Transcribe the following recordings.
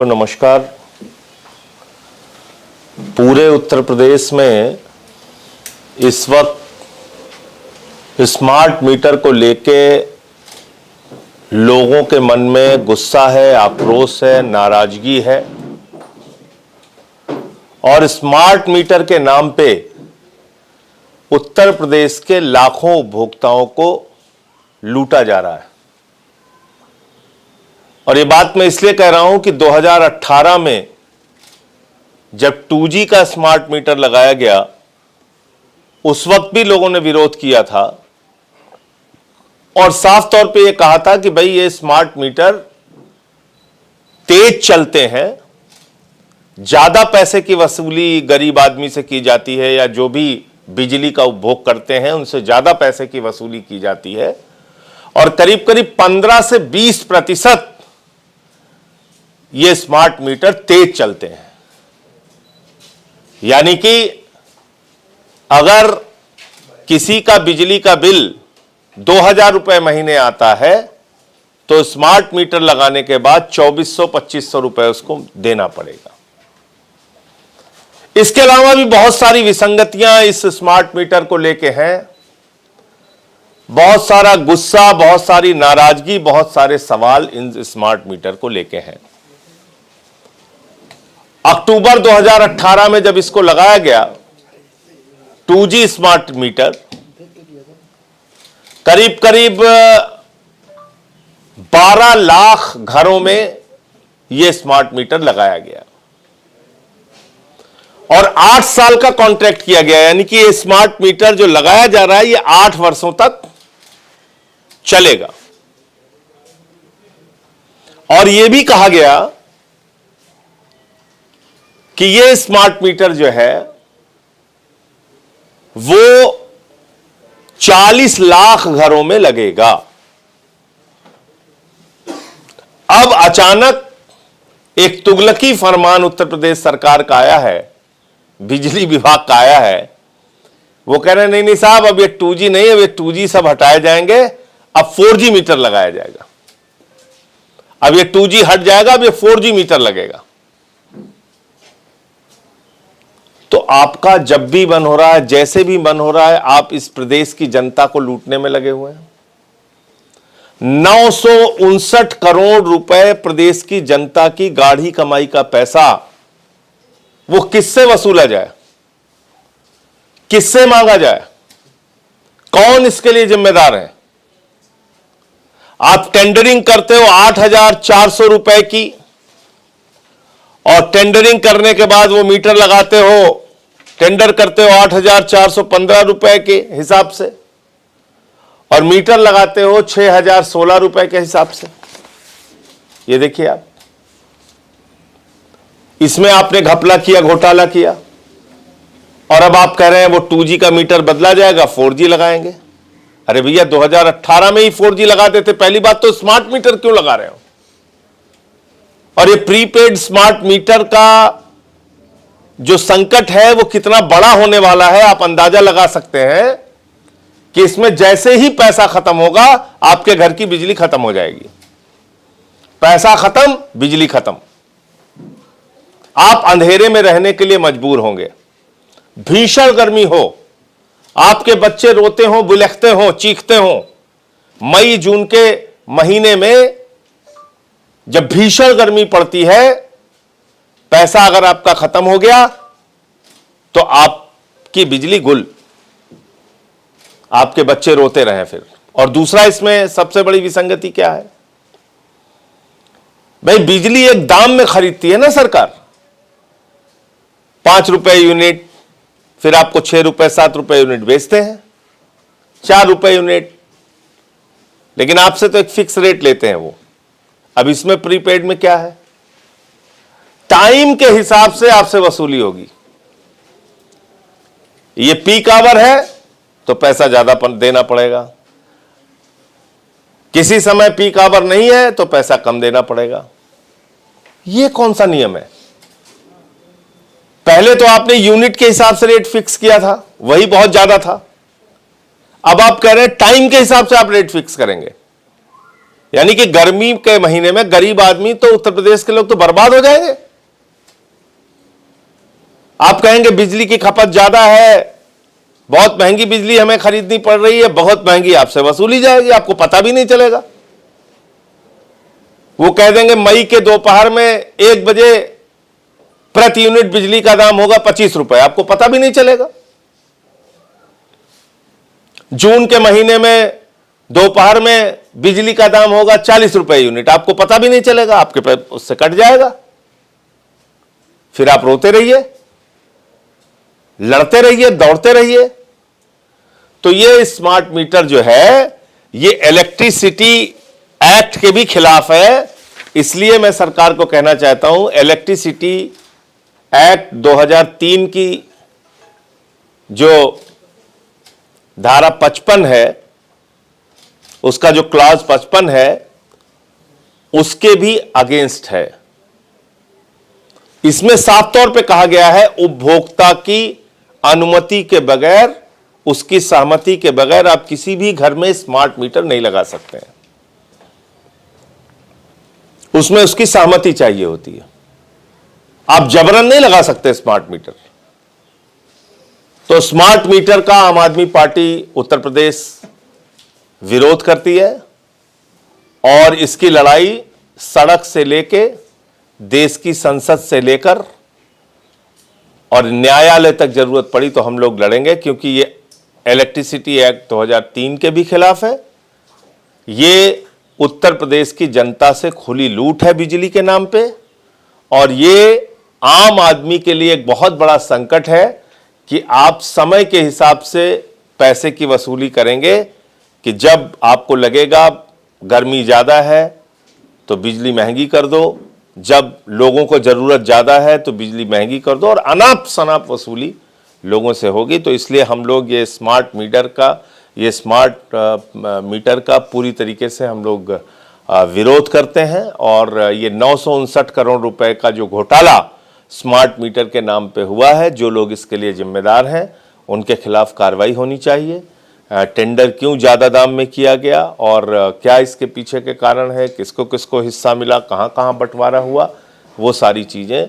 नमस्कार। पूरे उत्तर प्रदेश में इस वक्त स्मार्ट मीटर को लेके लोगों के मन में गुस्सा है, आक्रोश है, नाराजगी है और स्मार्ट मीटर के नाम पे उत्तर प्रदेश के लाखों उपभोक्ताओं को लूटा जा रहा है। और ये बात मैं इसलिए कह रहा हूं कि 2018 में जब 2G का स्मार्ट मीटर लगाया गया उस वक्त भी लोगों ने विरोध किया था और साफ तौर पे ये कहा था कि भाई ये स्मार्ट मीटर तेज चलते हैं, ज्यादा पैसे की वसूली गरीब आदमी से की जाती है या जो भी बिजली का उपभोग करते हैं उनसे ज्यादा पैसे की वसूली की जाती है और करीब करीब 15 से 20% ये स्मार्ट मीटर तेज चलते हैं। यानी कि अगर किसी का बिजली का बिल 2000 रुपए महीने आता है तो स्मार्ट मीटर लगाने के बाद 2400-2500 रुपए उसको देना पड़ेगा। इसके अलावा भी बहुत सारी विसंगतियां इस स्मार्ट मीटर को लेके हैं, बहुत सारा गुस्सा, बहुत सारी नाराजगी, बहुत सारे सवाल इन स्मार्ट मीटर को लेके हैं। अक्टूबर 2018 में जब इसको लगाया गया 2G स्मार्ट मीटर, करीब करीब 12 लाख घरों में यह स्मार्ट मीटर लगाया गया और 8 साल का कॉन्ट्रैक्ट किया गया। यानी कि यह स्मार्ट मीटर जो लगाया जा रहा है यह 8 वर्षों तक चलेगा। और यह भी कहा गया कि ये स्मार्ट मीटर जो है वो 40 लाख घरों में लगेगा। अब अचानक एक तुगलकी फरमान उत्तर प्रदेश सरकार का आया है, बिजली विभाग का आया है। वो कह रहे हैं नहीं साहब, अब ये 2G नहीं, अब ये 2G सब हटाए जाएंगे, अब 4G मीटर लगाया जाएगा। अब ये 2G हट जाएगा, अब ये 4G मीटर लगेगा। तो आपका जब भी मन हो रहा है, जैसे भी मन हो रहा है, आप इस प्रदेश की जनता को लूटने में लगे हुए हैं। 959 करोड़ रुपए प्रदेश की जनता की गाढ़ी कमाई का पैसा वो किससे वसूला जाए, किससे मांगा जाए, कौन इसके लिए जिम्मेदार है? आप टेंडरिंग करते हो 8,400 रुपए की और टेंडरिंग करने के बाद वो मीटर लगाते हो, टेंडर करते हो 8,415 रुपए के हिसाब से और मीटर लगाते हो 6,016 रुपए के हिसाब से। ये देखिए आप, इसमें आपने घपला किया, घोटाला किया और अब आप कह रहे हैं वो 2G का मीटर बदला जाएगा, 4G लगाएंगे। अरे भैया 2018 में ही 4G लगा देते। पहली बात तो स्मार्ट मीटर क्यों लगा रहे हो? और ये प्रीपेड स्मार्ट मीटर का जो संकट है वो कितना बड़ा होने वाला है, आप अंदाजा लगा सकते हैं कि इसमें जैसे ही पैसा खत्म होगा आपके घर की बिजली खत्म हो जाएगी। पैसा खत्म, बिजली खत्म, आप अंधेरे में रहने के लिए मजबूर होंगे। भीषण गर्मी हो, आपके बच्चे रोते हो, बुलखते हो, चीखते हो। मई जून के महीने में जब भीषण गर्मी पड़ती है, पैसा अगर आपका खत्म हो गया तो आपकी बिजली गुल, आपके बच्चे रोते रहे फिर। और दूसरा इसमें सबसे बड़ी विसंगति क्या है? भाई बिजली एक दाम में खरीदती है ना सरकार, 5 रुपए यूनिट, फिर आपको 6 रुपए 7 रुपए यूनिट बेचते हैं, 4 रुपए यूनिट, लेकिन आपसे तो एक फिक्स रेट लेते हैं वो। अब इसमें प्रीपेड में क्या है? टाइम के हिसाब से आपसे वसूली होगी। ये पीक आवर है तो पैसा ज्यादा देना पड़ेगा, किसी समय पीक आवर नहीं है तो पैसा कम देना पड़ेगा। ये कौन सा नियम है? पहले तो आपने यूनिट के हिसाब से रेट फिक्स किया था, वही बहुत ज्यादा था। अब आप कह रहे हैं टाइम के हिसाब से आप रेट फिक्स करेंगे। यानी कि गर्मी के महीने में गरीब आदमी तो उत्तर प्रदेश के लोग तो बर्बाद हो जाएंगे। आप कहेंगे बिजली की खपत ज्यादा है, बहुत महंगी बिजली हमें खरीदनी पड़ रही है, बहुत महंगी आपसे वसूली जाएगी, आपको पता भी नहीं चलेगा। वो कह देंगे मई के दोपहर में 1 बजे प्रति यूनिट बिजली का दाम होगा 25 रुपए, आपको पता भी नहीं चलेगा। जून के महीने में दोपहर में बिजली का दाम होगा 40 रुपए यूनिट, आपको पता भी नहीं चलेगा, आपके पे उससे कट जाएगा। फिर आप रोते रहिए, लड़ते रहिए, दौड़ते रहिए। तो ये स्मार्ट मीटर जो है ये इलेक्ट्रिसिटी एक्ट के भी खिलाफ है। इसलिए मैं सरकार को कहना चाहता हूं, इलेक्ट्रिसिटी एक्ट 2003 की जो धारा 55 है, उसका जो क्लॉज 55 है, उसके भी अगेंस्ट है। इसमें साफ तौर पे कहा गया है उपभोक्ता की अनुमति के बगैर, उसकी सहमति के बगैर आप किसी भी घर में स्मार्ट मीटर नहीं लगा सकते हैं। उसमें उसकी सहमति चाहिए होती है, आप जबरन नहीं लगा सकते स्मार्ट मीटर। तो स्मार्ट मीटर का आम आदमी पार्टी उत्तर प्रदेश विरोध करती है और इसकी लड़ाई सड़क से लेके देश की संसद से लेकर और न्यायालय तक जरूरत पड़ी तो हम लोग लड़ेंगे, क्योंकि ये इलेक्ट्रिसिटी एक्ट 2003 के भी खिलाफ है। ये उत्तर प्रदेश की जनता से खुली लूट है बिजली के नाम पे, और ये आम आदमी के लिए एक बहुत बड़ा संकट है कि आप समय के हिसाब से पैसे की वसूली करेंगे कि जब आपको लगेगा गर्मी ज़्यादा है तो बिजली महंगी कर दो, जब लोगों को ज़रूरत ज़्यादा है तो बिजली महंगी कर दो, और अनाप शनाप वसूली लोगों से होगी। तो इसलिए हम लोग ये स्मार्ट मीटर का पूरी तरीके से हम लोग विरोध करते हैं। और ये 959 करोड़ रुपए का जो घोटाला स्मार्ट मीटर के नाम पे हुआ है, जो लोग इसके लिए जिम्मेदार हैं उनके खिलाफ कार्रवाई होनी चाहिए। टेंडर क्यों ज़्यादा दाम में किया गया और क्या इसके पीछे के कारण है, किसको किसको हिस्सा मिला, कहाँ कहाँ बंटवारा हुआ, वो सारी चीज़ें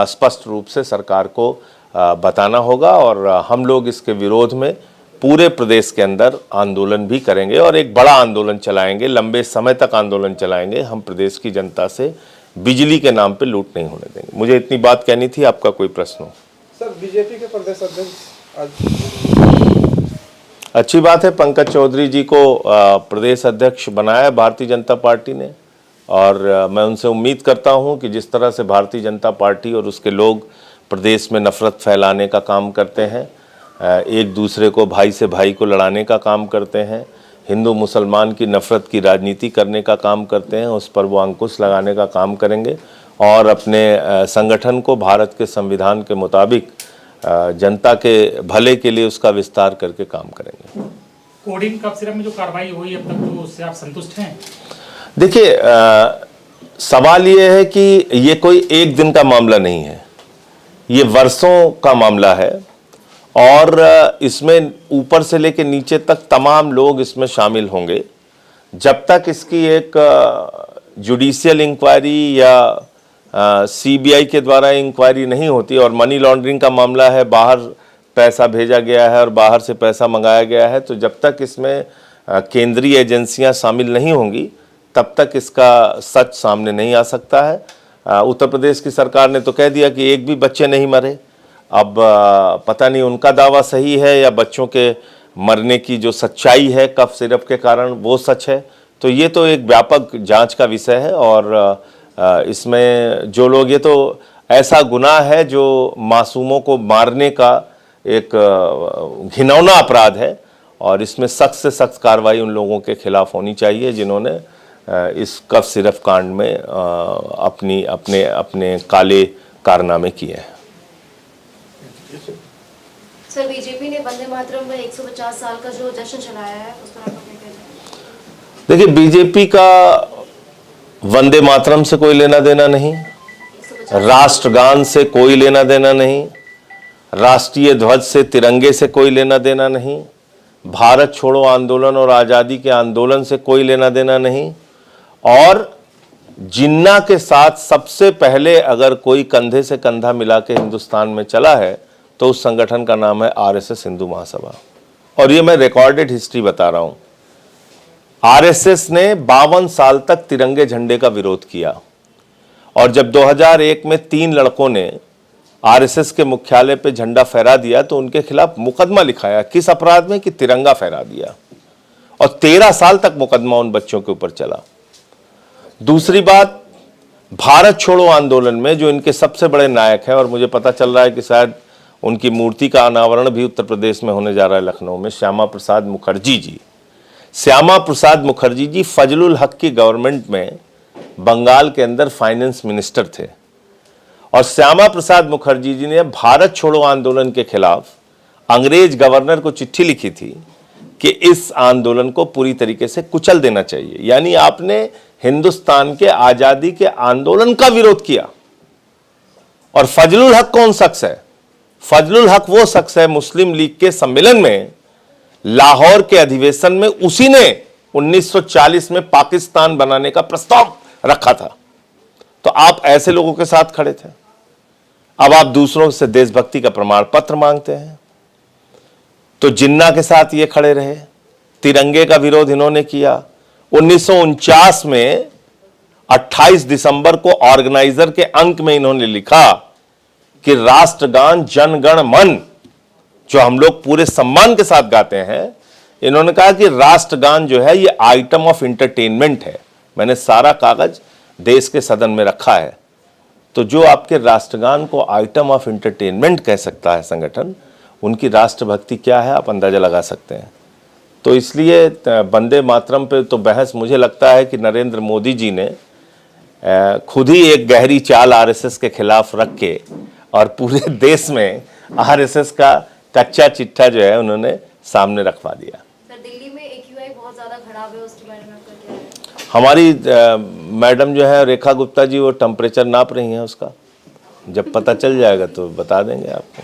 स्पष्ट रूप से सरकार को बताना होगा। और हम लोग इसके विरोध में पूरे प्रदेश के अंदर आंदोलन भी करेंगे और एक बड़ा आंदोलन चलाएंगे, लंबे समय तक आंदोलन चलाएंगे। हम प्रदेश की जनता से बिजली के नाम पे लूट नहीं होने देंगे। मुझे इतनी बात कहनी थी, आपका कोई प्रश्न हो? सर, बीजेपी के प्रदेश अध्यक्ष अच्छी बात है, पंकज चौधरी जी को प्रदेश अध्यक्ष बनाया भारतीय जनता पार्टी ने, और मैं उनसे उम्मीद करता हूं कि जिस तरह से भारतीय जनता पार्टी और उसके लोग प्रदेश में नफरत फैलाने का काम करते हैं, एक दूसरे को, भाई से भाई को लड़ाने का काम करते हैं, हिंदू मुसलमान की नफरत की राजनीति करने का काम करते हैं, उस पर वो अंकुश लगाने का काम करेंगे और अपने संगठन को भारत के संविधान के मुताबिक जनता के भले के लिए उसका विस्तार करके काम करेंगे। कोडिंग कफ सिरप में जो कार्रवाई हुई अब तक, तो उससे आप संतुष्ट हैं? देखिए, सवाल ये है कि ये कोई एक दिन का मामला नहीं है, ये वर्षों का मामला है और इसमें ऊपर से लेकर नीचे तक तमाम लोग इसमें शामिल होंगे। जब तक इसकी एक जुडिशियल इंक्वायरी या सीबीआई के द्वारा इंक्वायरी नहीं होती, और मनी लॉन्ड्रिंग का मामला है, बाहर पैसा भेजा गया है और बाहर से पैसा मंगाया गया है, तो जब तक इसमें केंद्रीय एजेंसियां शामिल नहीं होंगी तब तक इसका सच सामने नहीं आ सकता है। उत्तर प्रदेश की सरकार ने तो कह दिया कि एक भी बच्चे नहीं मरे। अब पता नहीं उनका दावा सही है या बच्चों के मरने की जो सच्चाई है कफ सिरप के कारण वो सच है। तो ये तो एक व्यापक जांच का विषय है और इसमें जो लोग, ये तो ऐसा गुनाह है जो मासूमों को मारने का एक घिनौना अपराध है और इसमें सख्त से सख्त कार्रवाई उन लोगों के खिलाफ होनी चाहिए जिन्होंने इस कफ सिरप कांड में अपने काले कारनामे किए हैं। सर, बीजेपी ने वंदे मातरम में 150 साल का जो जश्न चलाया है, उस पर आप क्या कहते हैं? देखिए, बीजेपी का वंदे मातरम से कोई लेना देना नहीं, राष्ट्रगान से कोई लेना देना नहीं, राष्ट्रीय ध्वज से, तिरंगे से कोई लेना देना नहीं, भारत छोड़ो आंदोलन और आज़ादी के आंदोलन से कोई लेना देना नहीं, और जिन्ना के साथ सबसे पहले अगर कोई कंधे से कंधा मिला के हिंदुस्तान में चला है तो उस संगठन का नाम है आरएसएस हिंदू महासभा। और ये मैं रिकॉर्डेड हिस्ट्री बता रहा हूं। आरएसएस ने 52 साल तक तिरंगे झंडे का विरोध किया और जब 2001 में 3 लड़कों ने आरएसएस के मुख्यालय पे झंडा फहरा दिया तो उनके खिलाफ मुकदमा लिखाया। किस अपराध में? कि तिरंगा फहरा दिया। और 13 साल तक मुकदमा उन बच्चों के ऊपर चला। दूसरी बात, भारत छोड़ो आंदोलन में जो इनके सबसे बड़े नायक हैं, और मुझे पता चल रहा है कि शायद उनकी मूर्ति का अनावरण भी उत्तर प्रदेश में होने जा रहा है, लखनऊ में, श्यामा प्रसाद मुखर्जी जी। श्यामा प्रसाद मुखर्जी जी फजलुल हक की गवर्नमेंट में बंगाल के अंदर फाइनेंस मिनिस्टर थे और श्यामा प्रसाद मुखर्जी जी ने भारत छोड़ो आंदोलन के खिलाफ अंग्रेज गवर्नर को चिट्ठी लिखी थी कि इस आंदोलन को पूरी तरीके से कुचल देना चाहिए। यानी आपने हिंदुस्तान के आजादी के आंदोलन का विरोध किया। और फजलुल हक कौन शख्स है? फजलुल हक वो शख्स है मुस्लिम लीग के सम्मेलन में, लाहौर के अधिवेशन में उसी ने 1940 में पाकिस्तान बनाने का प्रस्ताव रखा था। तो आप ऐसे लोगों के साथ खड़े थे। अब आप दूसरों से देशभक्ति का प्रमाण पत्र मांगते हैं। तो जिन्ना के साथ ये खड़े रहे, तिरंगे का विरोध इन्होंने किया। 1949 में 28 दिसंबर को ऑर्गेनाइजर के अंक में इन्होंने लिखा कि राष्ट्रगान जन गण मन, जो हम लोग पूरे सम्मान के साथ गाते हैं, इन्होंने कहा कि राष्ट्रगान जो है ये आइटम ऑफ इंटरटेनमेंट है। मैंने सारा कागज देश के सदन में रखा है। तो जो आपके राष्ट्रगान को आइटम ऑफ इंटरटेनमेंट कह सकता है संगठन, उनकी राष्ट्रभक्ति क्या है आप अंदाजा लगा सकते हैं। तो इसलिए वंदे मातरम पे तो बहस, मुझे लगता है कि नरेंद्र मोदी जी ने खुद ही एक गहरी चाल आरएसएस के खिलाफ रख के और पूरे देश में आरएसएस का कच्चा चिट्ठा जो है उन्होंने सामने रखवा दिया। सर, दिल्ली में AQI बहुत ज्यादा खराब है, उसके बारे में आपका क्या है? हमारी मैडम जो है रेखा गुप्ता जी, वो टेम्परेचर नाप रही हैं उसका। जब पता चल जाएगा तो बता देंगे आपको।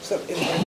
सर